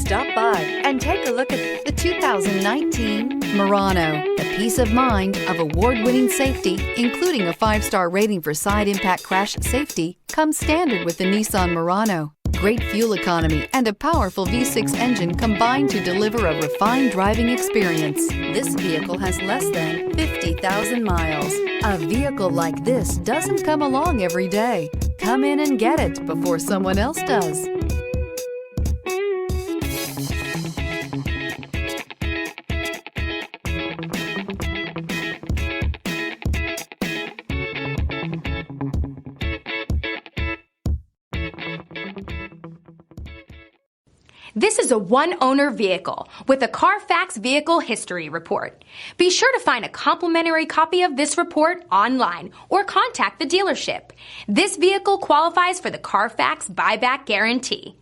Stop by and take a look at the 2019 Murano. The peace of mind of award-winning safety, including a 5-star rating for side impact crash safety, comes standard with the Nissan Murano. Great fuel economy and a powerful V6 engine combine to deliver a refined driving experience. This vehicle has less than 50,000 miles. A vehicle like this doesn't come along every day. Come in and get it before someone else does. This is a one-owner vehicle with a Carfax Vehicle History Report. Be sure to find a complimentary copy of this report online or contact the dealership. This vehicle qualifies for the Carfax Buyback Guarantee.